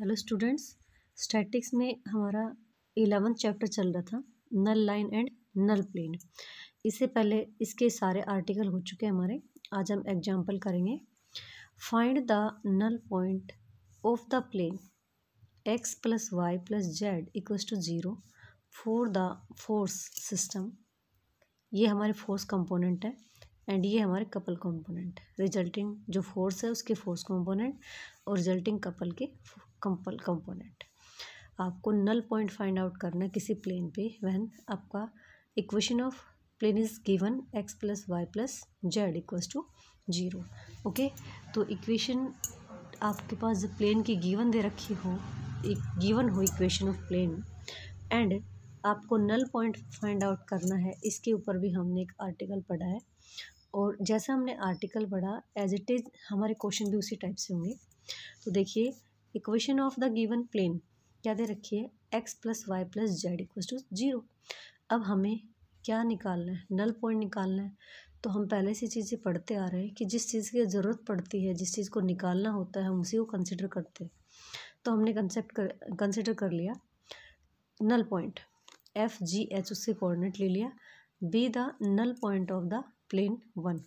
Hello students, statics में हमारा 11th chapter चल रहा था, नल लाइन एंड नल प्लेन। इससे पहले इसके सारे आर्टिकल हो चुके हैं हमारे। आज हम एग्जांपल करेंगे। Find the null point of the plane x plus y plus z equals to 0 for the force system. ये हमारे फोर्स कंपोनेंट है एंड ये हमारे कपल कंपोनेंट। रिजल्टिंग जो फोर्स है उसके फोर्स कंपोनेंट और रिजल्टिंग कपल के कपल कंपोनेंट। आपको नल पॉइंट फाइंड आउट करना है किसी प्लेन पे व्हेन आपका equation of plane is given x plus y plus z equals to 0। Okay, तो इक्वेशन आपके पास जब प्लेन की गिवन दे रखी हो, एक गिवन हो इक्वेशन ऑफ प्लेन एंड आपको नल पॉइंट फाइंड आउट करना है, इसके ऊपर भी हमने एक आर्टिकल पढ़ा है। और जैसा हमने आर्टिकल पढ़ा एज इट इज़ हमारे क्वेश्चन भी उसी टाइप से होंगे। तो देखिए, equation of the given plane क्या दे रखी है, x plus y plus z equals to 0। अब हमें क्या निकालना है, नल पॉइंट निकालना है। तो हम पहले से चीज़ें पढ़ते आ रहे हैं कि जिस चीज़ की ज़रूरत पड़ती है, जिस चीज़ को निकालना होता है, हम उसी को कंसिडर करते हैं। तो हमने कंसिडर कर लिया null point F G H, उससे कोऑर्डिनेट ले लिया। Be the null point of the plane 1,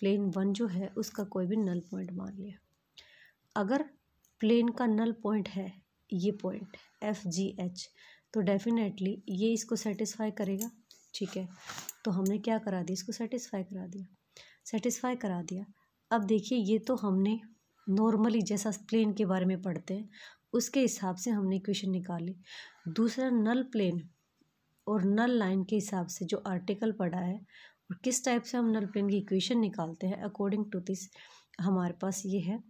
plane 1 जो है उसका कोई भी नल पॉइंट मान लिया। अगर प्लेन का नल पॉइंट है ये पॉइंट एफ जी एच, तो डेफिनेटली ये इसको सेटिस्फाई करेगा। ठीक है, तो हमने क्या करा दिया, इसको सेटिस्फाई करा दिया। अब देखिए, ये तो हमने नॉर्मली जैसा प्लेन के बारे में पढ़ते हैं उसके हिसाब से हमने इक्वेशन निकाली। दूसरा नल प्लेन और नल लाइन के हिसाब से जो आर्टिकल पढ़ा है और किस टाइप से हम नल प्लेन की इक्वेशन निकालते हैं, अकॉर्डिंग टू दिस हमारे पास ये है।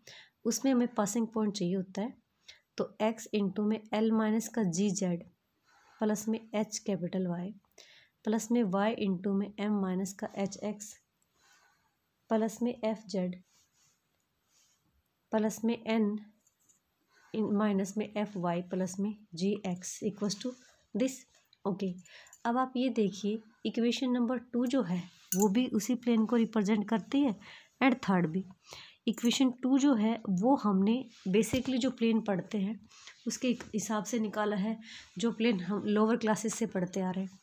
उसमें हमें पासिंग पॉइंट चाहिए होता है। तो x इंटू में l माइनस का जी जेड प्लस में h कैपिटल y प्लस में y इंटू में m माइनस का एच एक्स प्लस में एफ जेड प्लस में n माइनस में एफ वाई प्लस में G X equals to this. Okay, अब आप ये देखिए, इक्वेशन नंबर 2 जो है वो भी उसी प्लेन को रिप्रेजेंट करती है एंड थर्ड भी। इक्वेशन 2 जो है वो हमने बेसिकली जो प्लेन पढ़ते हैं उसके हिसाब से निकाला है, जो प्लेन हम लोअर क्लासेस से पढ़ते आ रहे हैं।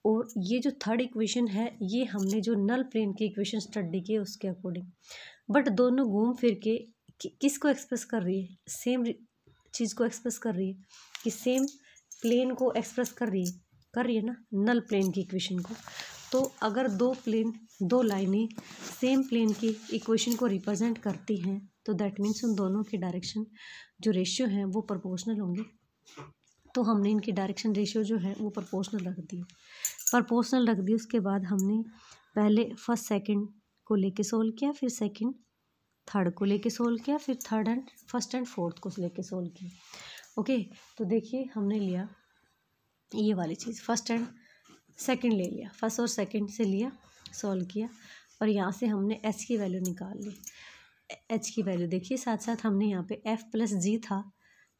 और ये जो थर्ड इक्वेशन है ये हमने जो नल प्लेन की इक्वेशन स्टडी की है उसके अकॉर्डिंग। बट दोनों घूम फिर के किसको एक्सप्रेस कर रही है, सेम चीज़ को एक्सप्रेस कर रही है कि सेम प्लेन को एक्सप्रेस कर रही है ना, नल प्लेन की इक्वेशन को। तो अगर दो लाइनें सेम प्लेन की इक्वेशन को रिप्रेजेंट करती हैं तो दैट मीन्स उन दोनों की डायरेक्शन जो रेशियो हैं वो प्रोपोर्शनल होंगे। तो हमने इनकी डायरेक्शन रेशियो जो है वो प्रोपोर्शनल रख दी। उसके बाद हमने पहले फर्स्ट सेकंड को लेके सोल्व किया, फिर सेकंड थर्ड को लेके सोल्व किया, फिर फर्स्ट एंड फोर्थ को लेके सोल्व किया। ओके, तो देखिए हमने लिया ये वाली चीज़, फर्स्ट एंड सेकंड ले लिया, फर्स्ट और सेकंड से लिया, सॉल्व किया और यहाँ से हमने एच की वैल्यू निकाल ली। एच की वैल्यू देखिए, साथ साथ हमने यहाँ पे एफ प्लस जी था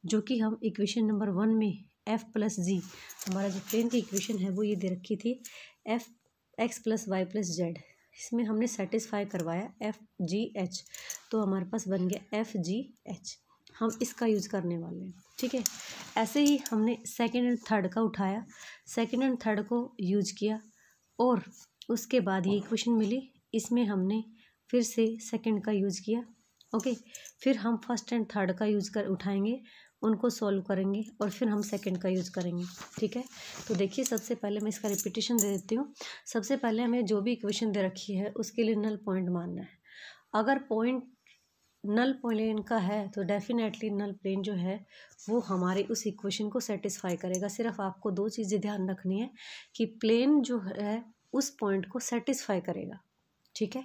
जो कि हम इक्वेशन नंबर 1 में एफ प्लस जी, हमारा जो प्लेन की इक्वेशन है वो ये दे रखी थी F X plus y plus z. इसमें हमने सेटिस्फाई करवाया एफ जी एच, तो हमारे पास बन गया एफ जी एच। हम इसका यूज़ करने वाले हैं। ठीक है, ऐसे ही हमने सेकंड एंड थर्ड का उठाया, सेकंड एंड थर्ड को यूज किया और उसके बाद ये इक्वेशन मिली, इसमें हमने फिर से सेकंड का यूज़ किया। ओके, फिर हम फर्स्ट एंड थर्ड का यूज़ कर उठाएंगे, उनको सॉल्व करेंगे और फिर हम सेकंड का यूज़ करेंगे। ठीक है, तो देखिए सबसे पहले मैं इसका रिपीटेशन दे देती हूँ। सबसे पहले हमें जो भी इक्वेशन दे रखी है उसके लिए नल पॉइंट मानना है। अगर पॉइंट नल प्लेन का है तो डेफिनेटली नल प्लेन जो है वो हमारे उस इक्वेशन को सेटिस्फाई करेगा। सिर्फ आपको 2 चीज़ें ध्यान रखनी है कि प्लेन जो है उस पॉइंट को सेटिस्फाई करेगा। ठीक है,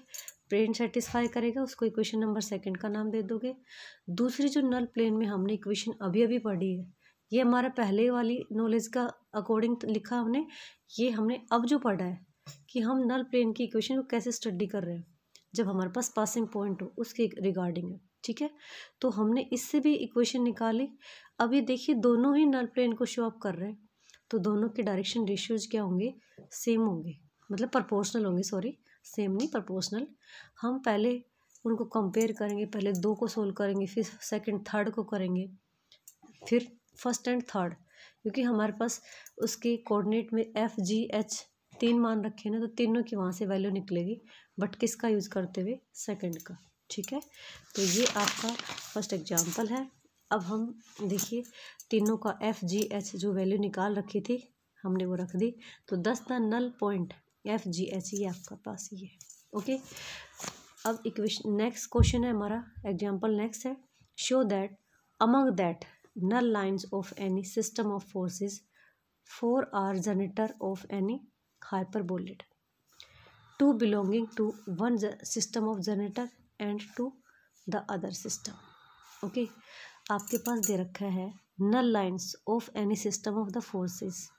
प्लेन सेटिस्फाई करेगा, उसको इक्वेशन नंबर 2 का नाम दे दोगे। दूसरी जो नल प्लेन में हमने इक्वेशन अभी अभी पढ़ी है, ये हमारा पहले वाली नॉलेज का अकॉर्डिंग लिखा हमने, ये हमने अब जो पढ़ा है कि हम नल प्लेन की इक्वेशन को कैसे स्टडी कर रहे हैं जब हमारे पास पासिंग पॉइंट हो उसके रिगार्डिंग है। ठीक है, तो हमने इससे भी इक्वेशन निकाली। अभी देखिए दोनों ही नल प्लेन को शो अप कर रहे हैं, तो दोनों के डायरेक्शन रेशियोज क्या होंगे, सेम होंगे, मतलब प्रोपोर्शनल होंगे, सॉरी सेम नहीं प्रोपोर्शनल। हम पहले उनको कंपेयर करेंगे, पहले 2 को सोल्व करेंगे, फिर सेकंड थर्ड को करेंगे, फिर फर्स्ट एंड थर्ड, क्योंकि हमारे पास उसके कोऑर्डिनेट में एफ जी एच 3 मान रखे ना, तो तीनों की वहाँ से वैल्यू निकलेगी, बट किसका यूज़ करते हुए, सेकंड का। ठीक है, तो ये आपका फर्स्ट एग्जांपल है। अब हम देखिए तीनों का एफ जी एच जो वैल्यू निकाल रखी थी हमने वो रख दी, तो 10 the null point F G H ये आपका पास ये है। ओके, अब इक्वेशन नेक्स्ट क्वेश्चन है हमारा, एग्जांपल नेक्स्ट है, show that among that null lines of any system of forces 4 are generator of any hyperbolid, 2 belonging to one system of generator and to the other system. Okay, आपके पास दे रखा है null lines of any system of the forces,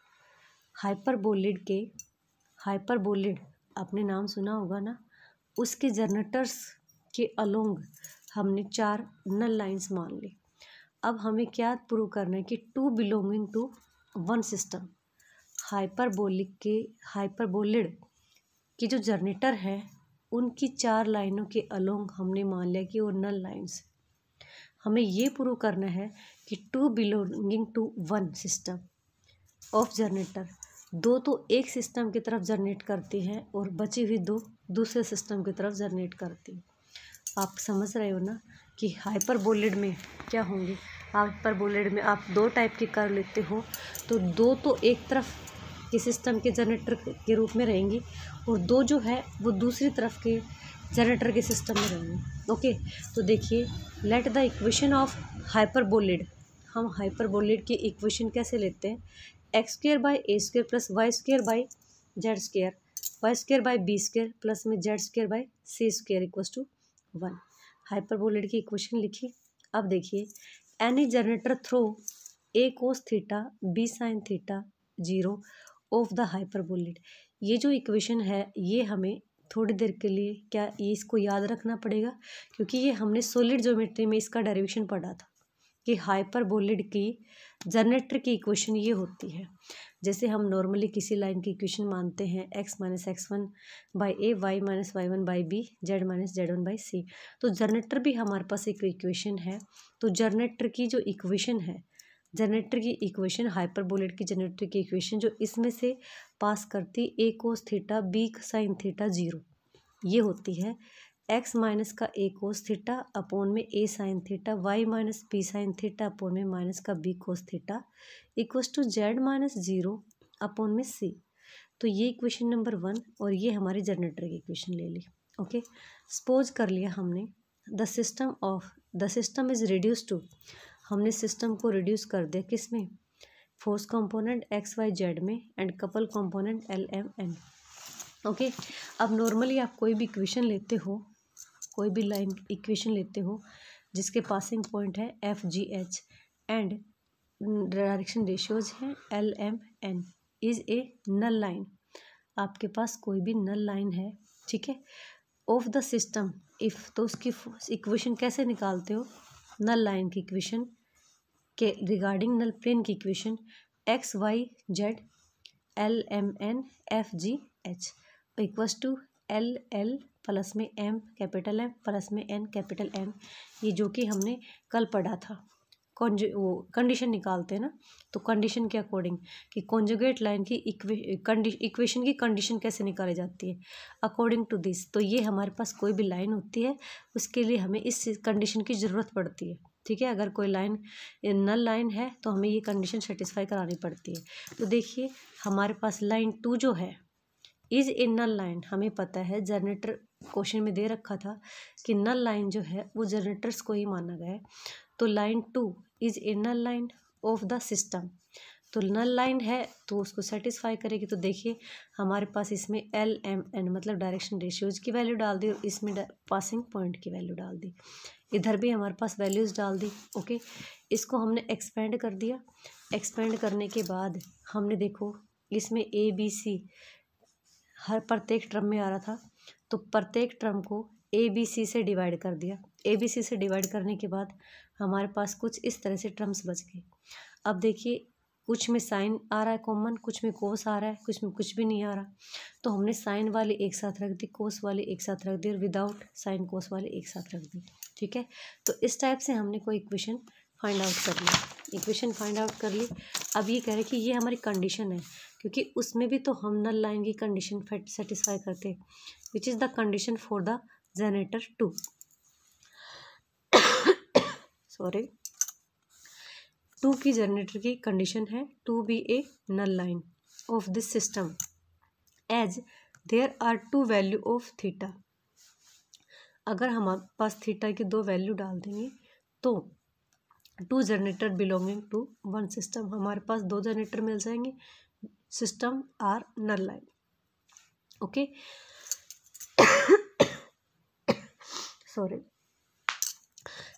हाइपरबोलिड के, हाइपरबोलिड आपने नाम सुना होगा ना, उसके जनरेटर्स के अलोंग हमने 4 नल लाइन्स मान ली। अब हमें क्या प्रूव करना है कि 2 बिलोंगिंग टू वन सिस्टम, हाइपरबोलिड की जो जनरेटर है उनकी 4 लाइनों के अलोंग हमने मान लिया कि वो नल लाइन्स। हमें ये प्रूव करना है कि 2 belonging to one system of generator, 2 तो एक सिस्टम की तरफ जनरेट करती हैं और बची हुई 2 दूसरे सिस्टम की तरफ जनरेट करती हैं। आप समझ रहे हो ना कि हाइपरबोलिड में क्या होंगे, हाइपरबोलिड में आप 2 टाइप के कर लेते हो, तो 2 तो एक तरफ के सिस्टम के जनरेटर के रूप में रहेंगी और 2 जो है वो दूसरी तरफ के जनरेटर के सिस्टम में रहेंगे। ओके, तो देखिए let the equation of hyperboloid, हम हाइपरबोलिड की इक्वेशन कैसे लेते हैं, X square by A square plus Y square by Z square, Y square by B square plus में Z square by C square equals to 1। Hyperboloid की equation लिखी। अब देखिए any generator through A cos theta B sine theta 0 of the hyperboloid, ये जो equation है ये हमें थोड़ी देर के लिए क्या ये इसको याद रखना पड़ेगा, क्योंकि ये हमने सॉलिड ज्योमेट्री में इसका डेरिवेशन पढ़ा था कि हाइपरबोलिड की जनरेटर की इक्वेशन ये होती है। जैसे हम नॉर्मली किसी लाइन की इक्वेशन मानते हैं x minus x1 by A, Y minus y1 by B, Z minus z1 by C, तो जनरेटर भी हमारे पास एक इक्वेशन है। तो जनरेटर की जो इक्वेशन है, जनरेटर की इक्वेशन, हाइपरबोलिड की जनरेटर की इक्वेशन जो इसमें से पास करती A cos theta B sine theta 0, ये होती है एक्स माइनस का ए कोस थीटा अपोन में A sine theta, Y minus B sine theta upon में माइनस का B cos theta equals to Z minus 0 upon में सी। तो ये इक्वेशन नंबर 1 और ये हमारी जनरेटर की इक्वेशन ले ली। ओके, सपोज कर लिया हमने the system is reduce to, हमने सिस्टम को रिड्यूस कर दिया किस में, force component X Y Z में and couple component L M N. Okay, अब नॉर्मली आप कोई भी इक्वेशन लेते हो, कोई भी लाइन इक्वेशन लेते हो जिसके पासिंग पॉइंट है F G H and direction ratios हैं L M N, is a null line. आपके पास कोई भी नल लाइन है, ठीक है, ऑफ द सिस्टम इफ, तो उसकी इक्वेशन कैसे निकालते हो, नल लाइन की इक्वेशन के रिगार्डिंग नल प्लेन की equation X Y Z L M N F G H equals to L L plus में एम कैपिटल एम प्लस में एन कैपिटल एन, ये जो कि हमने कल पढ़ा था। वो कंडीशन निकालते हैं ना, तो कंडीशन के अकॉर्डिंग कि कॉन्जुगेट लाइन की इक्वेशन की कंडीशन कैसे निकाली जाती है अकॉर्डिंग टू दिस। तो ये हमारे पास कोई भी लाइन होती है उसके लिए हमें इस कंडीशन की ज़रूरत पड़ती है। ठीक है, अगर कोई लाइन नल लाइन है तो हमें ये कंडीशन सेटिस्फाई करानी पड़ती है। तो देखिए हमारे पास लाइन 2 जो है इज ए नल लाइन, हमें पता है जनरेटर क्वेश्चन में दे रखा था कि नल लाइन जो है वो जनरेटर्स को ही माना गया है। तो line 2 is a null line of the system, तो नल लाइन है तो उसको सेटिस्फाई करेगी। तो देखिए हमारे पास इसमें एल एम एन मतलब डायरेक्शन रेशियोज की वैल्यू डाल दी और इसमें पासिंग पॉइंट की वैल्यू डाल दी, इधर भी हमारे पास वैल्यूज़ डाल दी। ओके, इसको हमने एक्सपेंड कर दिया। एक्सपेंड करने के बाद हमने देखो इसमें ए बी सी हर प्रत्येक टर्म में आ रहा था, तो प्रत्येक टर्म को ए बी सी से डिवाइड कर दिया। ए बी सी से डिवाइड करने के बाद हमारे पास कुछ इस तरह से टर्म्स बच गए। अब देखिए कुछ में साइन आ रहा है कॉमन, कुछ में कोस आ रहा है, कुछ में कुछ भी नहीं आ रहा, तो हमने साइन वाले एक साथ रख दी, कोस वाले एक साथ रख दी और विदाउट साइन कोस वाले एक साथ रख दी। ठीक है, तो इस टाइप से हमने कोई इक्वेशन फाइंड आउट कर लिया। इक्वेशन फाइंड आउट कर ली। अब ये कह रहे कि ये हमारी कंडीशन है, क्योंकि उसमें भी तो हम नल लाइन की कंडीशन सेटिस्फाई करते हैं, which is the condition for the generator 2। Sorry, 2 की जनरेटर की कंडीशन है to be a null line of this system as there are 2 value of theta. अगर हमारे पास थीटा की 2 वैल्यू डाल देंगे तो 2 जनरेटर बिलोंगिंग टू 1 सिस्टम, हमारे पास 2 जनरेटर मिल जाएंगे, system are null line. Okay, sorry.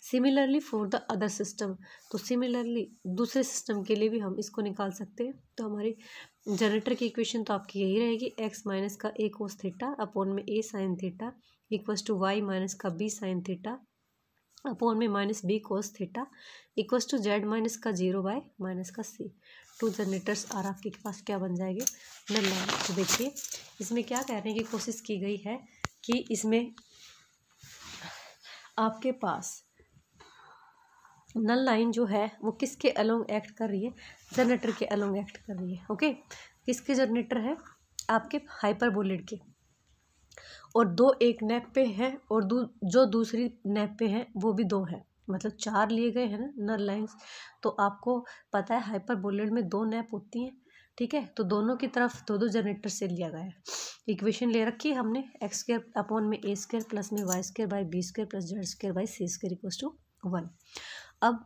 Similarly for the other system, तो सिमिलरली दूसरे सिस्टम के लिए भी हम इसको निकाल सकते हैं। तो हमारी जनरेटर की इक्वेशन तो आपकी यही रहेगी, एक्स माइनस का ए कोस थीटा अपॉन में A sine theta equals to Y minus का बी साइन थीटा अपॉन में minus B cos theta equals to Z minus का 0 बाय माइनस का सी। 2 जनरेटर्स और आपके पास क्या बन जाएंगे, नल लाइन। तो देखिए इसमें क्या कहने की कोशिश की गई है कि इसमें आपके पास नल लाइन जो है वो किसके अलोंग एक्ट कर रही है, जनरेटर के अलोंग एक्ट कर रही है। ओके, किसके जनरेटर है, आपके हाइपरबोलिड के, और 2 एक नैप पे हैं और जो दूसरी नैप पे हैं वो भी 2 हैं, मतलब 4 लिए गए हैं ना नल लाइन्स। तो आपको पता है हाइपरबोलिड में 2 नैप होती हैं, ठीक है। तो दोनों की तरफ 2 जनरेटर से लिया गया है। इक्वेशन ले रखी है हमने, एक्स स्क्वायर अपॉन में ए स्क्वायर प्लस में Y square by B square plus Z square by C square equals to 1। अब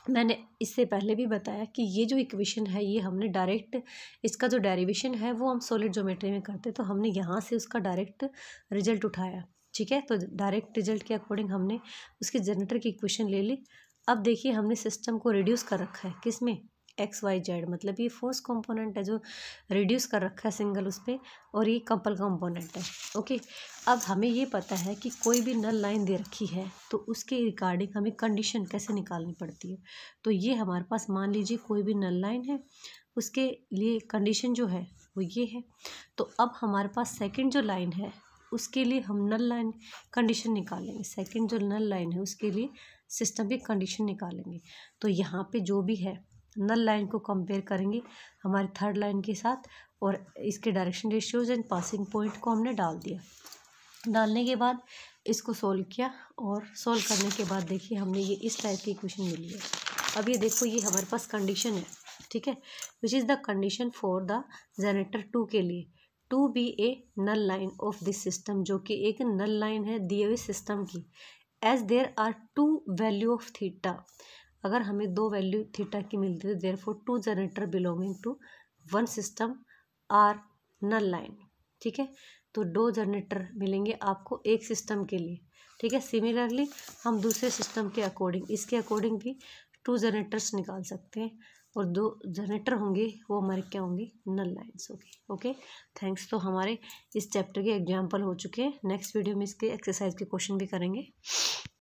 मैंने इससे पहले भी बताया कि ये जो इक्वेशन है ये हमने डायरेक्ट, इसका जो डेरिवेशन है वो हम सॉलिड ज्योमेट्री में करते, तो हमने यहाँ से उसका डायरेक्ट रिजल्ट उठाया, ठीक है। तो डायरेक्ट रिजल्ट के अकॉर्डिंग हमने उसके जनरेटर की इक्वेशन ले ली। अब देखिए हमने सिस्टम को रिड्यूस कर रखा है किस में, एक्स वाई जेड, मतलब ये फोर्स कंपोनेंट है जो रिड्यूस कर रखा है सिंगल उस पर, और ये कपल कंपोनेंट है। ओके, अब हमें ये पता है कि कोई भी नल लाइन दे रखी है तो उसके रिगार्डिंग हमें कंडीशन कैसे निकालनी पड़ती है। तो ये हमारे पास मान लीजिए कोई भी नल लाइन है, उसके लिए कंडीशन जो है वो ये है। तो अब हमारे पास सेकंड जो लाइन है उसके लिए हम नल लाइन कंडीशन निकालेंगे, सेकंड जो नल लाइन है उसके लिए सिस्टम की कंडीशन निकालेंगे। तो यहाँ पे जो भी है नल लाइन को कंपेयर करेंगे हमारी थर्ड लाइन के साथ, और इसके direction ratios and passing point को हमने डाल दिया। डालने के बाद इसको सोल्व किया, और सोल्व करने के बाद देखिए हमने ये इस टाइप की इक्वेशन मिली है। अब ये देखो ये हमारे पास कंडीशन है, ठीक है, which is the condition for the generator 2 के लिए, to be a null line of this system, जो कि एक नल लाइन है दिए हुए सिस्टम की, as there are 2 value of theta. अगर हमें 2 वैल्यू थीटा की मिलती है तो therefore 2 generator belonging to 1 system are null line, ठीक है। तो 2 जनरेटर मिलेंगे आपको एक सिस्टम के लिए, ठीक है। सिमिलरली हम दूसरे सिस्टम के अकॉर्डिंग, इसके अकॉर्डिंग भी 2 जनरेटर्स निकाल सकते हैं, और 2 जनरेटर होंगे वो हमारे क्या होंगे, नल लाइन्स होंगे। Okay, thanks. तो हमारे इस चैप्टर के एग्जाम्पल हो चुके हैं। नेक्स्ट वीडियो में इसके एक्सरसाइज के क्वेश्चन भी करेंगे।